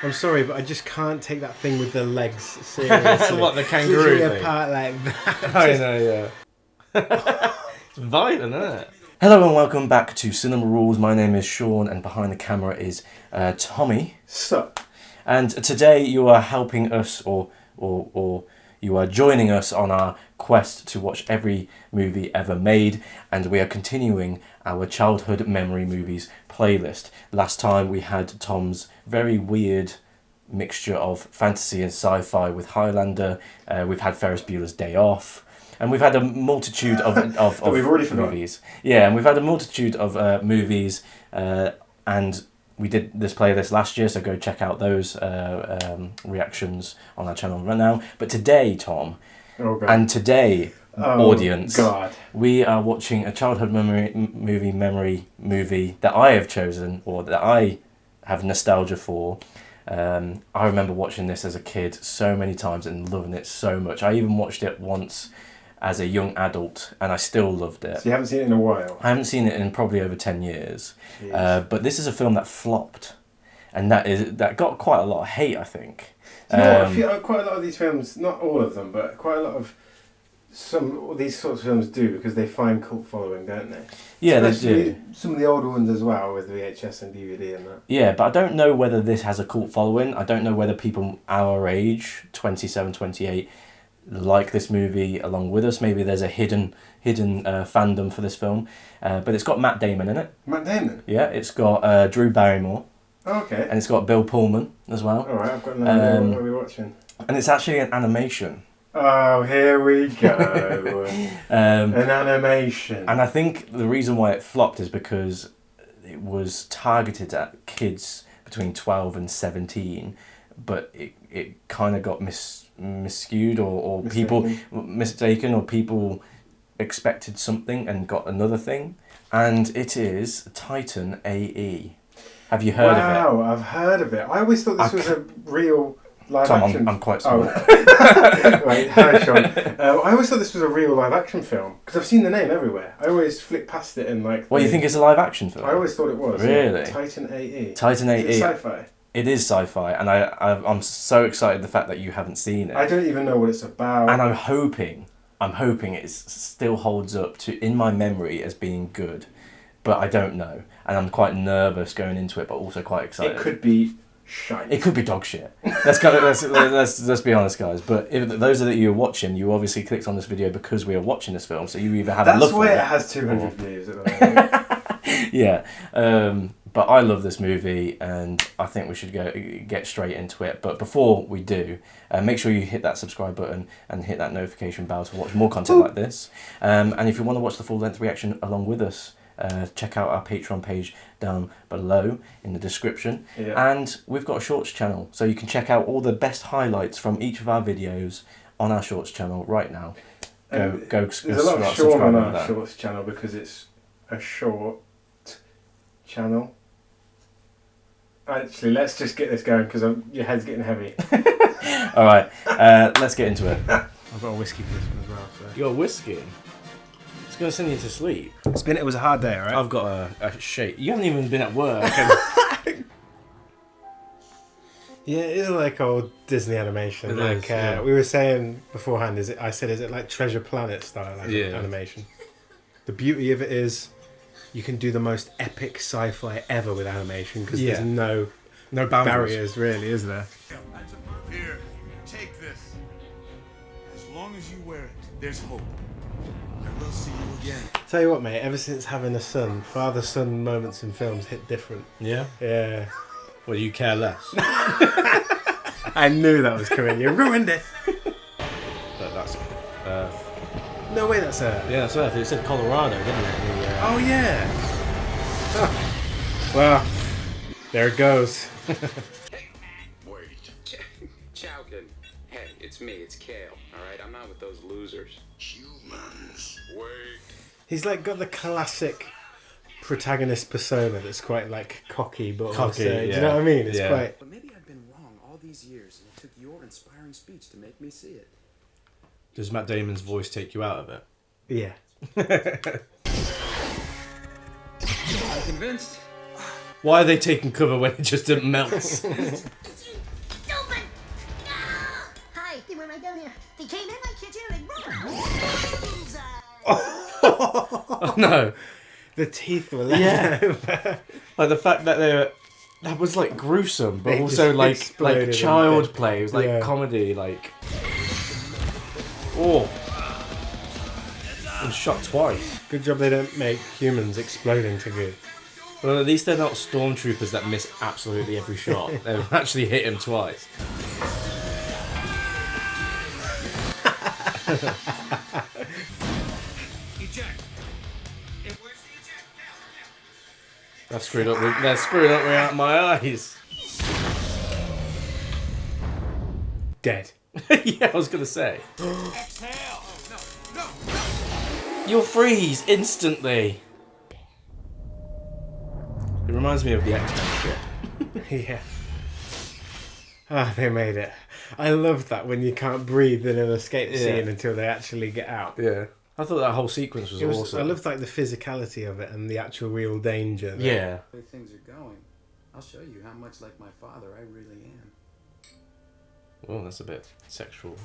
I'm sorry, but I just can't take that thing with the legs seriously. What, the kangaroo Literally thing? apart like that. I know, yeah. It's violent, isn't it? Hello and welcome back to Cinema Rules. My name is Shaun and behind the camera is Tommy. Sup? And today you are helping us or you are joining us on our quest to watch every movie ever made, and we are continuing our childhood memory movies playlist. Last time we had Tom's very weird mixture of fantasy and sci-fi with Highlander. We've had Ferris Bueller's Day Off. And we've had a multitude of we've already movies. Yeah, and we've had a multitude of movies, and we did this playlist last year, so go check out those reactions on our channel right now. But today, Tom, and today, audience, we are watching a childhood memory movie that I have chosen, or that I have nostalgia for. I remember watching this as a kid so many times and loving it so much. I even watched it once as a young adult, and I still loved it. So you haven't seen it in a while? I haven't seen it in probably over 10 years. But this is a film that flopped, and that got quite a lot of hate, I think. Do you know what? I feel quite a lot of these films, not all of them, but quite a lot of these sorts of films do, because they find cult following, don't they? Yeah, especially they do. Some of the older ones as well, with VHS and DVD and that. Yeah, but I don't know whether this has a cult following. I don't know whether people our age, 27, 28, like this movie along with us. Maybe there's a hidden fandom for this film. But it's got Matt Damon in it. Matt Damon? Yeah, it's got Drew Barrymore. Oh, okay. And it's got Bill Pullman as well. Alright, I've got no idea what we're watching. And it's actually an animation. Oh, here we go. An animation. And I think the reason why it flopped is because it was targeted at kids between 12 and 17, but it kind of got miscued or people mistaken, or people expected something and got another thing. And it is Titan AE. Have you heard of it? Wow, I've heard of it. I always thought this was a real live action. I'm quite small. Oh. Right, hi Shaun. I always thought this was a real live action film, because I've seen the name everywhere. I always flick past it and like... Well, you think it's a live action film? I always thought it was. Really? Yeah. Titan AE. Titan AE. Is it sci-fi? It is sci-fi, and I'm so excited the fact that you haven't seen it. I don't even know what it's about. And I'm hoping it still holds up in my memory as being good, but I don't know, and I'm quite nervous going into it, but also quite excited. It could be shite. It could be dog shit. Let's be honest, guys. But if those that you're watching, you obviously clicked on this video because we are watching this film, so you either have a look. That's why it has 200 views at the moment. Yeah. But I love this movie, and I think we should get straight into it. But before we do, make sure you hit that subscribe button and hit that notification bell to watch more content like this. And if you want to watch the full-length reaction along with us, check out our Patreon page down below in the description. Yeah. And we've got a Shorts channel, so you can check out all the best highlights from each of our videos on our Shorts channel right now. There's a lot of Shaun on our Shorts channel because it's a short channel. Actually, let's just get this going because your head's getting heavy. All right, let's get into it. I've got a whiskey for this one as well. So. You got a whiskey? It's going to send you to sleep. It was a hard day, alright? I've got a shake. You haven't even been at work. Yeah, it is like old Disney animation. Yeah. We were saying beforehand, is it like Treasure Planet style animation? The beauty of it is you can do the most epic sci-fi ever with animation because there's no barriers really, is there? Here, take this. As long as you wear it, there's hope. I will see you again. Tell you what, mate, ever since having a son, father-son moments in films hit different. Yeah? Yeah. Well, you care less. I knew that was coming. You ruined it. That's Earth. No way, that's Earth. Yeah, that's Earth. It said Colorado, didn't it? Oh, yeah. Oh. Well, there it goes. Hey, wait. Chowkin. Hey, it's me, it's Kale. Alright, I'm not with those losers. Humans. Wait. He's like got the classic protagonist persona that's quite like cocky, but also, do you know what I mean? It's quite... But maybe I've been wrong all these years, and it took your inspiring speech to make me see it. Does Matt Damon's voice take you out of it? Yeah. I'm convinced. Why are they taking cover when it just melts? when I got here. They came in my kitchen and they Oh no. The teeth were left over. Like the fact that that was like gruesome, but They also just like child exploded. play. It was like Yeah. comedy, like oh, and shot twice. Good job they don't make humans exploding to good. Well, at least they're not stormtroopers that miss absolutely every shot. They've actually hit him twice. Eject. Where's the eject? That screwed up me out of my eyes. Dead. Yeah, I was gonna say. Exhale. No. You'll freeze instantly. It reminds me of the X-Men shit. Yeah. Ah, they made it. I love that when you can't breathe in an escape scene until they actually get out. Yeah. I thought that whole sequence was awesome. I loved like the physicality of it and the actual real danger. Yeah. The way things are going, I'll show you how much like my father I really am. Well, that's a bit sexual.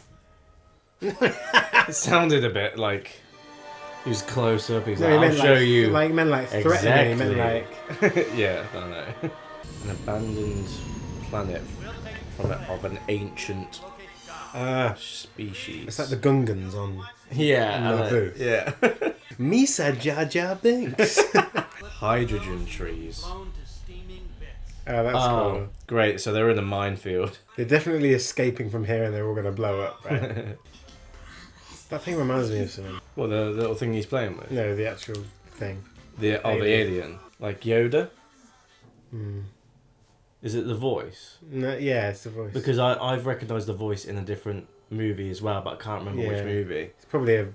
It sounded a bit like he was close up. He's No, like, he I'll meant show like, you. Like, he meant like threatening. He meant like... Yeah, I don't know. An abandoned planet of an ancient species. It's like the Gungans on yeah, Naboo. yeah. Misa Jar Jar Binks. Hydrogen trees. Oh, that's cool. Great. So they're in a minefield. They're definitely escaping from here and they're all going to blow up, right? That thing reminds me of something. What, the little thing he's playing with? No, the actual thing. The alien. Like Yoda? Is it the voice? No, yeah, it's the voice. Because I've recognised the voice in a different movie as well, but I can't remember which movie. It's probably a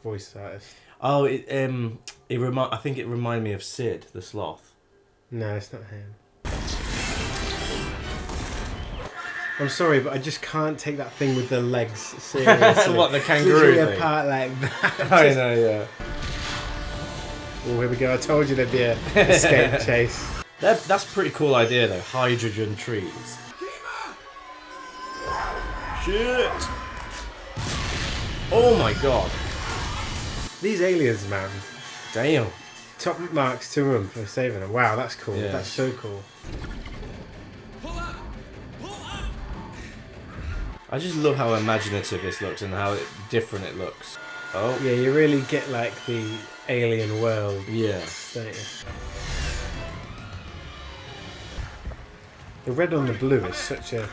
voice artist. Oh, I think it reminded me of Sid the Sloth. No, it's not him. I'm sorry, but I just can't take that thing with the legs seriously. What, the kangaroo Literally thing? apart like that. I know, yeah. Oh, here we go. I told you there'd be a escape chase. That's a pretty cool idea, though. Hydrogen trees. Shit! Oh my god. These aliens, man. Damn. Top marks to them for saving them. Wow, that's cool. Yeah. That's so cool. I just love how imaginative this looks and how different it looks. Oh. Yeah, you really get like the alien world. Yeah. Don't you? The red on the blue is such a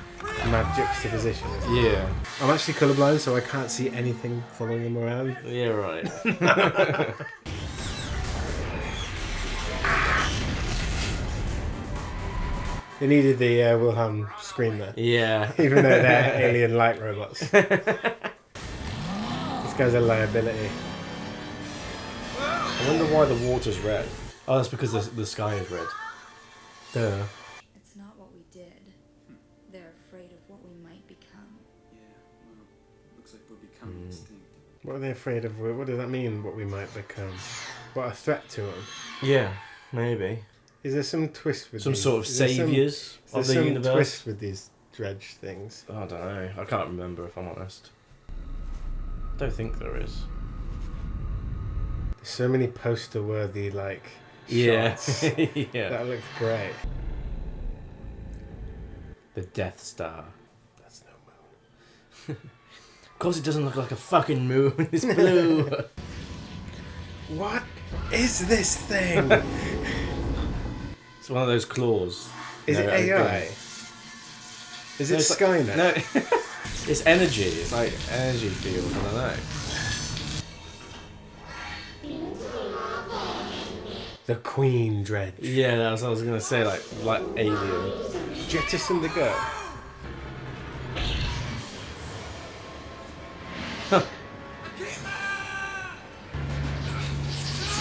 mad juxtaposition. Isn't it? Yeah. I'm actually colourblind, so I can't see anything following them around. Yeah, right. They needed the Wilhelm scream there. Yeah. Even though they're alien light robots. This guy's a liability. I wonder why the water's red. Oh, that's because the sky is red. Duh. It's not what we did. They're afraid of what we might become. Yeah, well, looks like we're becoming extinct. What are they afraid of? What does that mean, what we might become? What, a threat to them? Yeah, maybe. Is there some twist with Some these? sort of Is there saviours of the some universe? twist with these dredge things? I don't know. I can't remember if I'm honest. Don't think there is. There's so many poster-worthy, like, Yeah. shots. Yeah. That looks great. The Death Star. That's no moon. Of course it doesn't look like a fucking moon. It's blue. What is this thing? It's one of those claws. Is it AI? Is it it's Skynet? No. It's energy. It's like energy field. I don't know. The Queen Dredge. Yeah, that's what I was gonna say. Like alien. Jettison the girl.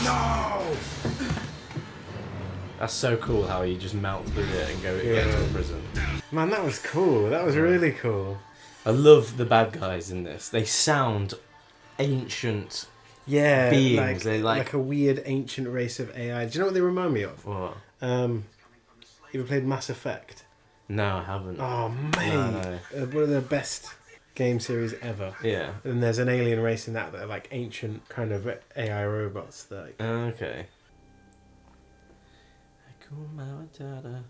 No! That's so cool how you just melt through it and get into a prison. Man, that was cool. That was really cool. I love the bad guys in this. They sound ancient. Yeah, Beings, like, they like- a weird ancient race of AI. Do you know what they remind me of? What? You ever played Mass Effect? No, I haven't. Oh, man. No. One of the best game series ever. Yeah. And there's an alien race in that are like ancient kind of AI robots. That like, Okay. Hakuna Matata.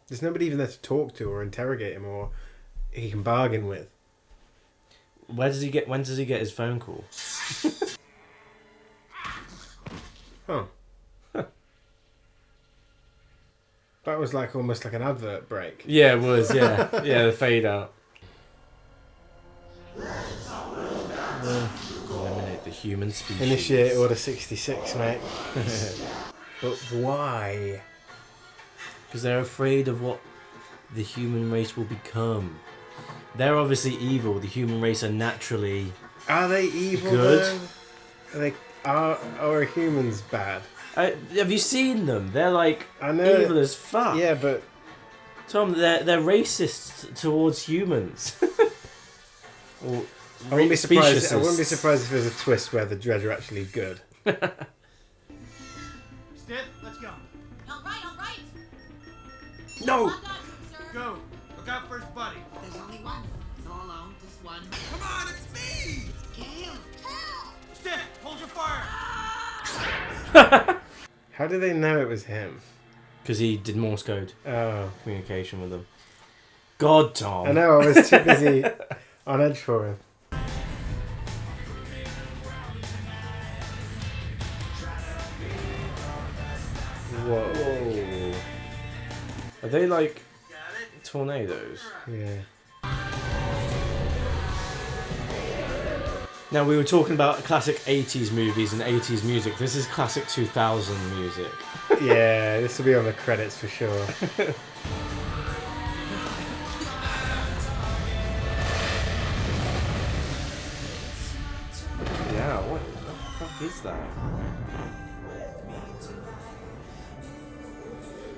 there's nobody even there to talk to or interrogate him or he can bargain with. When does he get his phone call? Oh. That was like almost like an advert break. Yeah, it was, yeah. Yeah, the fade out. Eliminate the human species. Initiate Order 66, mate. But why? Because they're afraid of what the human race will become. They're obviously evil. The human race are naturally... Are they evil? Good. Though? Are humans bad? Have you seen them? They're like I know. evil as fuck. Yeah, but Tom, they're racist towards humans. Or I wouldn't be surprised. speciesists. I wouldn't be surprised if there's a twist where the Dredge are actually good. Stiff, let's go. All right. No. Lock on, sir. Go. Look out for his buddy. There's only one. So alone, just one. Come on, it's me! Kill. Stiff, hold your fire! How do they know it was him? Because he did Morse code Oh, communication with them. God, Tom. I know. I was too busy on edge for him. Whoa. Whoa. Are they like tornadoes? Yeah. Now, we were talking about classic 80s movies and 80s music. This is classic 2000 music. Yeah, this will be on the credits for sure. Yeah, what the fuck is that?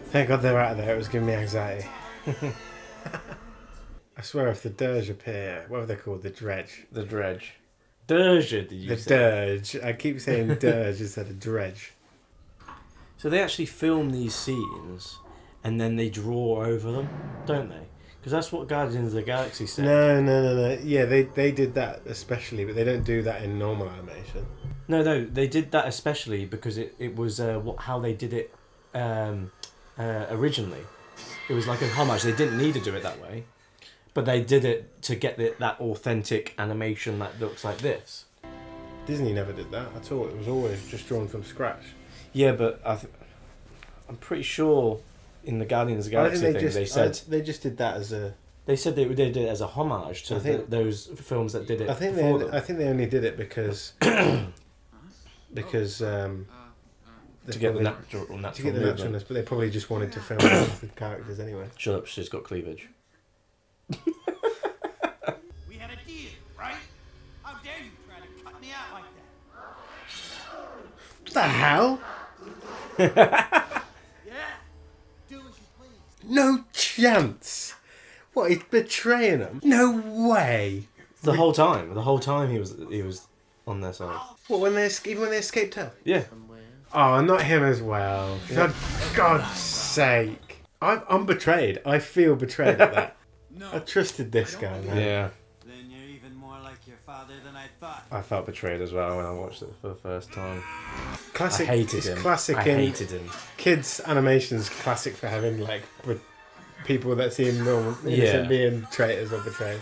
Thank God they're out of there. It was giving me anxiety. I swear, if the Dirge appear, what are they called? The Dredge. The Dredge. Dirge, did you The say? Dirge. I keep saying Dirge instead of Dredge. So they actually film these scenes and then they draw over them, don't they? Because that's what Guardians of the Galaxy said. No. Yeah, they did that especially, but they don't do that in normal animation. No, they did that especially because it was how they did it originally. It was like a homage. They didn't need to do it that way, but they did it to get that authentic animation that looks like this. Disney never did that at all. It was always just drawn from scratch. Yeah, but I'm pretty sure in the Guardians of the Galaxy they said they just did that as a. they did it as a homage to those films that did it. I think they only did it because to get the natural to get the movement. naturalness, but they probably just wanted to film with the characters anyway. Shut up, she's got cleavage. We had a deal, right? How dare you try to cut me out like that? What the hell? Yeah? Do as you please. No chance. What? He's betraying them? No way. The whole time he was on their side. What? Even when they escaped out? Yeah. Oh, not him as well. For God's sake. I'm betrayed. I feel betrayed at that. No. I trusted this guy, man. Yeah. Then you're even more like your father than I thought. I felt betrayed as well when I watched it for the first time. Classic. I hated it's him. Classic. I hated him. Kids animation's classic for having like people that seem normal, innocent being traitors or betrayers.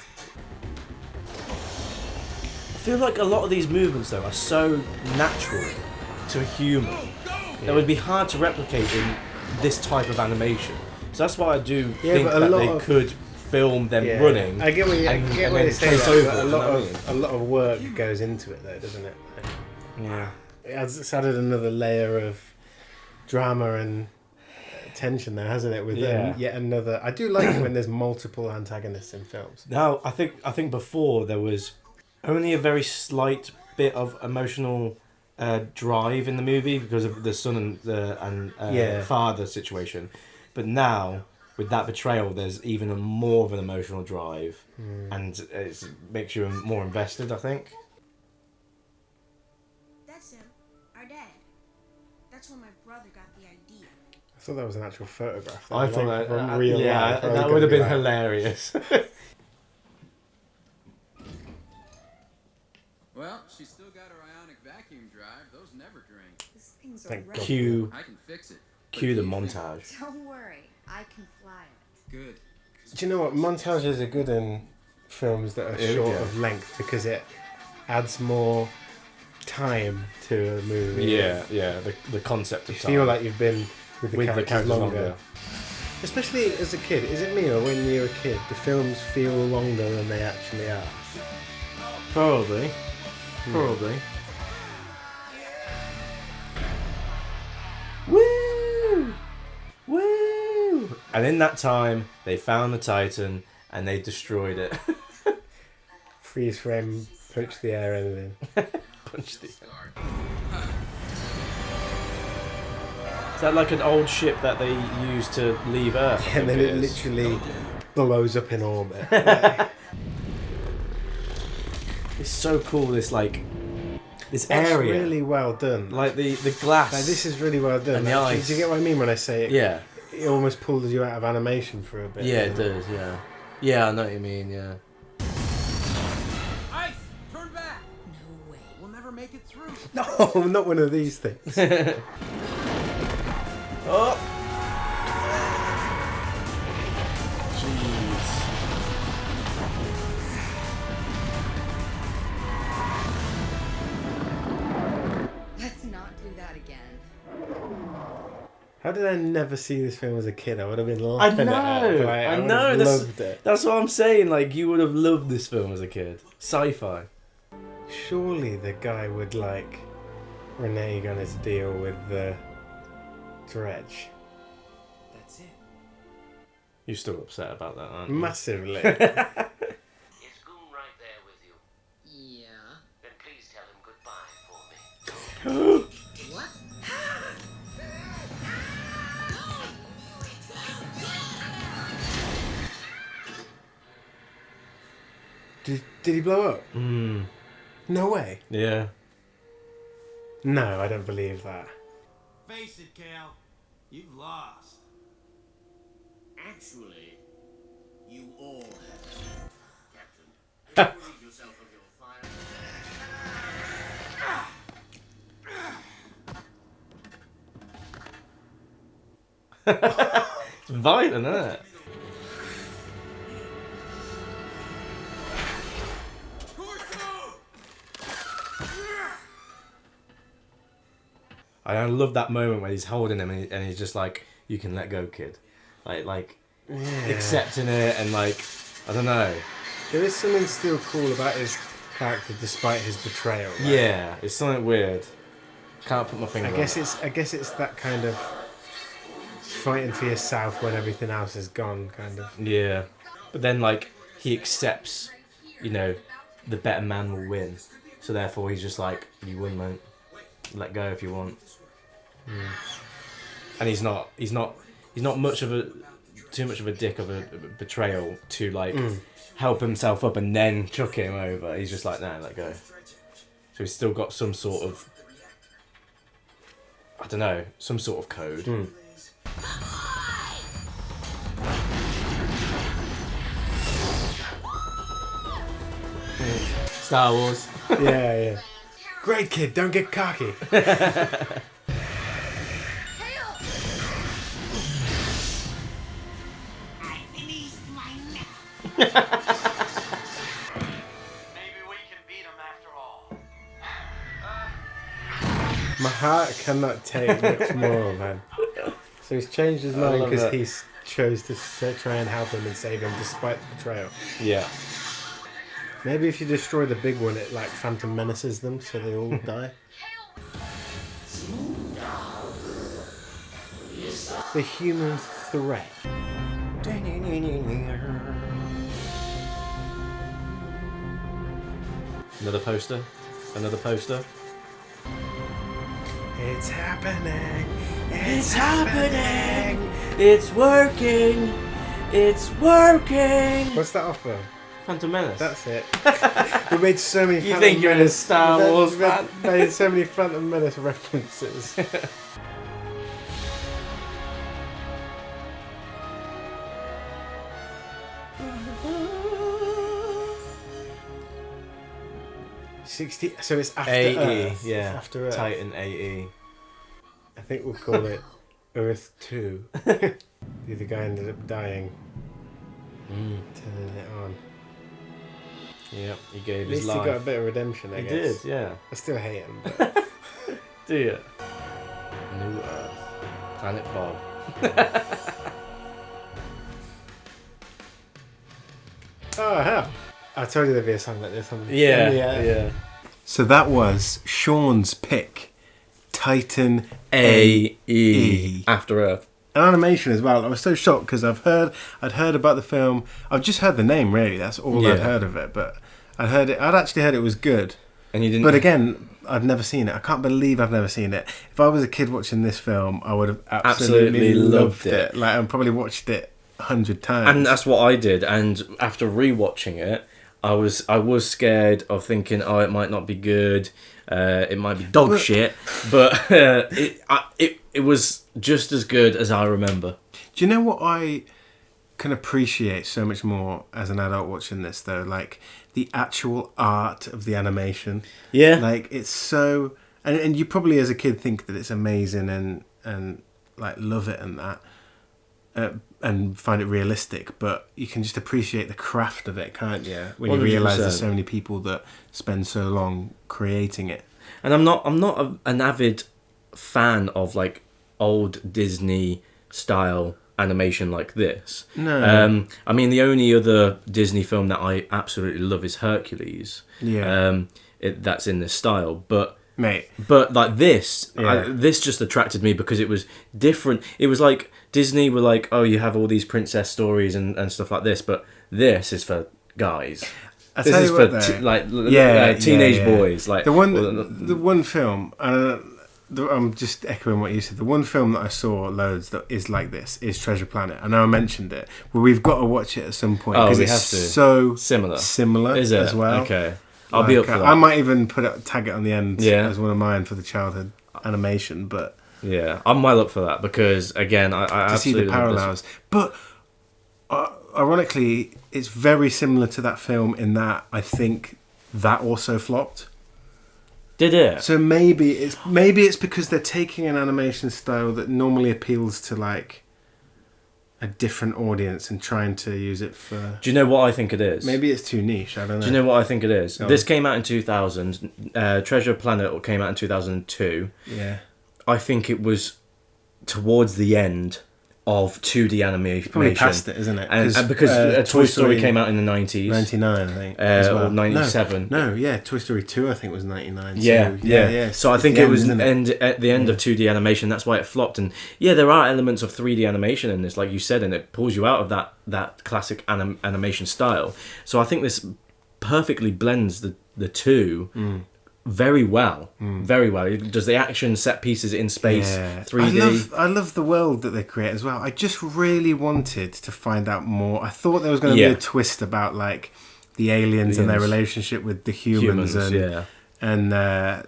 I feel like a lot of these movements though are so natural to a human that would be hard to replicate in this type of animation. So that's why I do think but that they could film them running. I get what you're saying. trace over, But you know what I mean? a lot of work goes into it, though, doesn't it? Yeah. It's added another layer of drama and tension there, hasn't it? With yet another. I do like it when there's multiple antagonists in films. Now I think before there was only a very slight bit of emotional drive in the movie because of the son and father situation, but now with that betrayal, there's even more of an emotional drive, and it makes you more invested, I think. That's him, our dad. That's where my brother got the idea. I thought that was an actual photograph. I thought from that, real life. that would have been hilarious. Well, she's still got her ionic vacuum drive. Those never drain. These things are Thank God. Cue I can fix it. the montage. Don't worry, I can fly it. Good. Do you know what? Montages are good in films that are short of length because it adds more time to a movie. Yeah. The concept of You time. feel like you've been with the characters characters longer. Especially as a kid. Is it me or when you're a kid, the films feel longer than they actually are? Probably. Woo! Woo! And in that time, they found the Titan and they destroyed it. Freeze frame, punch the air, anything. Punched it. Is that like an old ship that they used to leave Earth? And then it literally blows up in orbit. It's so cool. This It's area, really well done. like the glass. Like, this is really well done. And the Like, ice. do you get what I mean when I say it? Yeah, It almost pulls you out of animation for a bit. yeah, it doesn't does. Yeah, I know what you mean. Yeah. Ice! Turn back! No way. We'll never make it through. No, not one of these things. Oh. Jeez. Let's not do that again. How did I never see this film as a kid? I would have been I laughing at it. know. Like, I would know. have That's loved it. that's what I'm saying. Like you would have loved this film as a kid. Sci-fi. Surely the guy would renege on his deal with the dredge. That's it. You're still upset about that, aren't you? Massively. Is Goon right there with you? Yeah. Then please tell him goodbye for me. What? Did he blow up? Mm. No way. Yeah. No, I don't believe that. Face it, Cal. You've lost. Actually, you all have. Captain, relieve yourself of your fire. It's violent, isn't it? I love that moment when he's holding him and he's just like, "You can let go, kid," like accepting it and like, I don't know. There is something still cool about his character despite his betrayal. Right? Yeah, it's something weird. Can't put my finger. I guess it's that kind of fighting for yourself when everything else is gone, kind of. Yeah, but then like he accepts, the better man will win. So therefore he's just like, "You win, mate. Let go if you want." And he's not much of too much of a dick of a betrayal to like help himself up and then chuck him over. He's just like, "No, let go." So he's still got some sort of, I don't know, some sort of code. Star Wars. Yeah. Great kid, don't get cocky. Maybe we can beat him after all. My heart cannot take much more, man. So he's changed his mind love because that. he chose to try and help him and save him despite the betrayal. Yeah. Maybe if you destroy the big one, it like Phantom Menaces them so they all die. The human threat. Another poster. It's happening. It's happening. It's working. It's working. What's that off of? Phantom Menace. That's it. We made so many. You Phantom think you're in a Menace- Star we Wars made- fan? Made so many Phantom Menace references. 60. So it's after AE, Earth. yeah. It's after Earth. Titan AE. I think we'll call it Earth 2. The other guy ended up dying. Turning it on. Yep, he gave At his least life. he got a bit of redemption, I He guess. did, yeah. I still hate him. But... Do you? New Earth. Planet Bob. Oh, hell. I told you there'd be a song like this on Yeah. So that was Shaun's pick. Titan AE. After Earth. An animation as well. I was so shocked because I'd heard about the film. I've just heard the name, really. That's all I'd heard of it. But I'd actually heard it was good. And you didn't. But again, I've never seen it. I can't believe I've never seen it. If I was a kid watching this film, I would have absolutely loved it. Like, I probably watched it 100 times. And that's what I did. And after rewatching it, I was scared of thinking, oh, it might not be good. It might be dog shit. But it was just as good as I remember. Do you know what I can appreciate so much more as an adult watching this, though? Like, the actual art of the animation. Yeah. Like, it's so... And you probably as a kid think that it's amazing and like, love it and that. And find it realistic, but you can just appreciate the craft of it, can't you? When you realise there's so many people that spend so long creating it. And I'm not an avid fan of like old Disney style animation like this. No. I mean, the only other Disney film that I absolutely love is Hercules. Yeah. That's in this style, but like this, this just attracted me because it was different. It was like Disney were like, oh, you have all these princess stories and stuff like this, but this is for guys. This is for teenage boys. Like the one film. I'm just echoing what you said. The one film that I saw loads that is like this is Treasure Planet. I know I mentioned it, but we've got to watch it at some point because it's so similar is it? As well. Okay. I'll be up for that. I might even tag it on the end as one of mine for the childhood animation, but yeah, I'm well up for that because again, I to see the parallels. But ironically, it's very similar to that film in that I think that also flopped. Did it? So maybe it's because they're taking an animation style that normally appeals to like a different audience and trying to use it for... Do you know what I think it is? Maybe it's too niche, I don't know. Do you know what I think it is? This came out in 2000. Treasure Planet came out in 2002. Yeah. I think it was towards the end of 2D animation. Probably past it, isn't it? And because Toy Story came out in the 90s. 99, I think. Or 97. No, Toy Story 2 I think was 99. Yeah. So I think it was at the end of 2D animation. That's why it flopped. And yeah, there are elements of 3D animation in this, like you said, and it pulls you out of that classic animation style. So I think this perfectly blends the two very well. Very well. It does the action set pieces in space, 3D. I love the world that they create as well. I just really wanted to find out more. I thought there was going to be a twist about like the aliens and their relationship with the humans and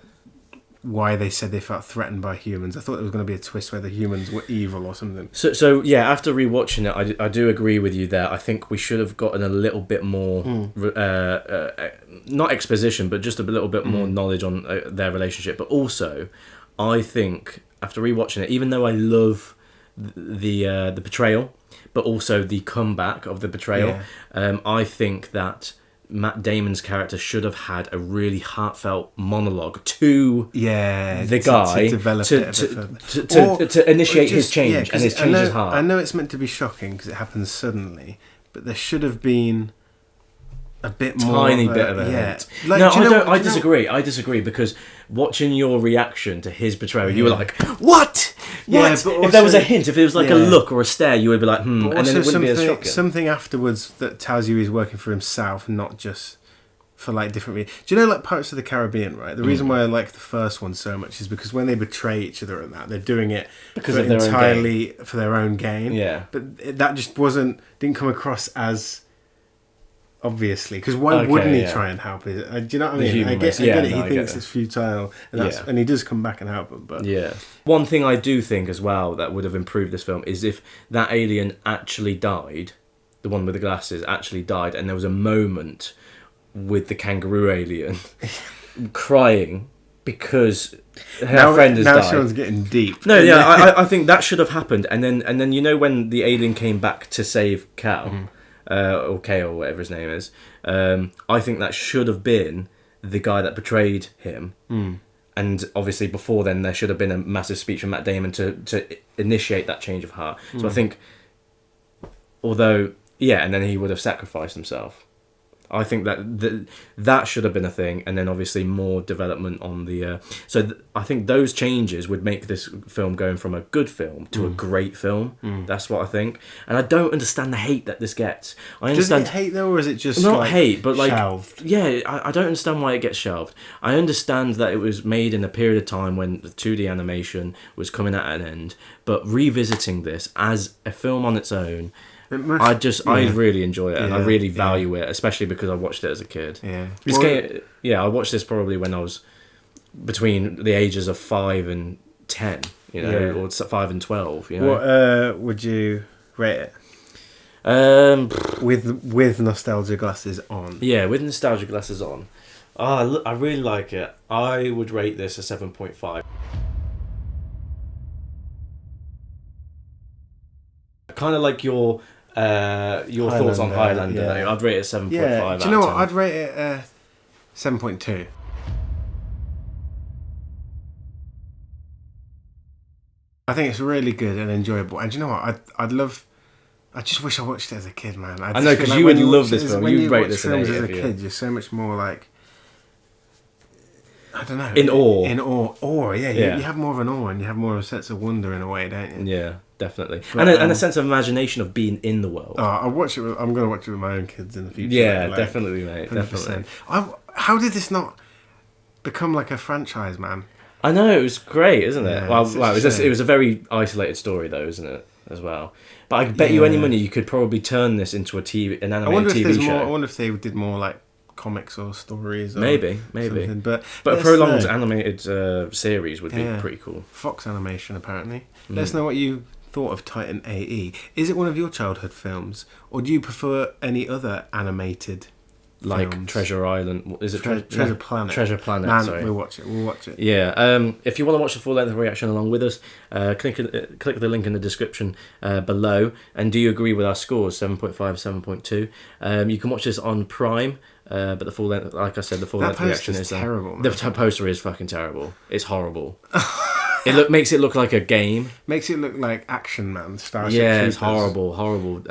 why they said they felt threatened by humans. I thought there was going to be a twist where the humans were evil or something. So yeah, after rewatching it, I do agree with you there. I think we should have gotten a little bit more, not exposition, but just a little bit more knowledge on their relationship. But also, I think after rewatching it, even though I love the betrayal, but also the comeback of the betrayal, I think that Matt Damon's character should have had a really heartfelt monologue to the guy to develop to initiate his change and his change his heart. I know it's meant to be shocking because it happens suddenly, but there should have been a bit more tiny bit of a hint. Like, I disagree. I disagree because watching your reaction to his betrayal, you were like, "What? Yeah, what?" but also, if there was a hint, if there was like a look or a stare, you would be like, "Hmm," and then it wouldn't be as shocking. Something afterwards that tells you he's working for himself, not just for like different reasons. Do you know, like Pirates of the Caribbean, right? The reason why I like the first one so much is because when they betray each other and that, they're doing it because of their entirely for their own gain. Yeah, but that just didn't come across as obviously, because why wouldn't he try and help it? Do you know what I mean? I get it. He thinks it's futile, and he does come back and help him. But one thing I do think as well that would have improved this film is if that alien actually died, the one with the glasses actually died, and there was a moment with the kangaroo alien crying because her friend has died. Now Shaun's getting deep. No, yeah, I think that should have happened, and then you know when the alien came back to save Cal, or Kale, or whatever his name is, I think that should have been the guy that betrayed him. And obviously before then there should have been a massive speech from Matt Damon to initiate that change of heart. So I think, although, yeah, and then he would have sacrificed himself. I think that should have been a thing, and then obviously more development on the. I think those changes would make this film going from a good film to a great film. That's what I think, and I don't understand the hate that this gets. I understand. Does it hate though, or is it just not like hate, but like shelved? Yeah, I don't understand why it gets shelved. I understand that it was made in a period of time when the 2D animation was coming at an end, but revisiting this as a film on its own. I really enjoy it, and I really value it, especially because I watched it as a kid. I watched this probably when I was between the ages of 5 and 10, or 5 and 12. What would you rate it? With nostalgia glasses on. Yeah, with nostalgia glasses on. I really like it. I would rate this a 7.5. Kind of like your thoughts on Highlander. Yeah. I'd rate it 7.5. Yeah. Do you know what? I'd rate it 7.2. I think it's really good and enjoyable. And do you know what? I just wish I watched it as a kid, man. I know, because you would love this film. You'd rate this films as a kid. You're so much more like, I don't know. In awe. Awe, yeah. You have more of an awe, and you have more of a sense of wonder in a way, don't you? Yeah, definitely. But, and a sense of imagination of being in the world. I'm going to watch it with my own kids in the future. Yeah, definitely, mate. 100%. Definitely. How did this not become like a franchise, man? I know, it was great, isn't it? Yeah, it was a very isolated story, though, isn't it? As well. But I bet you any money you could probably turn this into an animated TV show. I wonder if they did more like comics or stories. Or maybe. But a prolonged animated series would be pretty cool. Fox Animation, apparently. Let us know what you thought of Titan AE. Is it one of your childhood films, or do you prefer any other animated like films? Treasure Island? Is it Treasure Planet? Treasure Planet. Man, sorry. we'll watch it. Yeah. If you want to watch the full length reaction along with us, click the link in the description below. And do you agree with our scores? 7.5, 7.2. You can watch this on Prime. But the full length, like I said, the full length reaction is terrible. The poster is fucking terrible. It's horrible. Makes it look like a game. Makes it look like Action Man. Starship Troopers. It's horrible.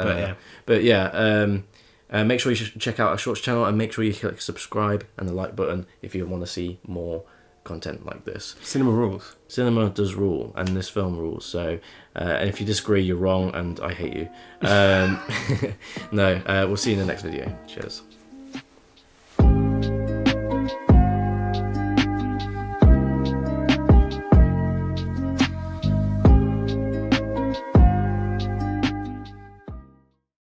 But make sure you check out our Shorts channel, and make sure you click subscribe and the like button if you want to see more content like this. Cinema rules. Cinema does rule, and this film rules. So, and if you disagree, you're wrong, and I hate you. No, we'll see you in the next video. Cheers.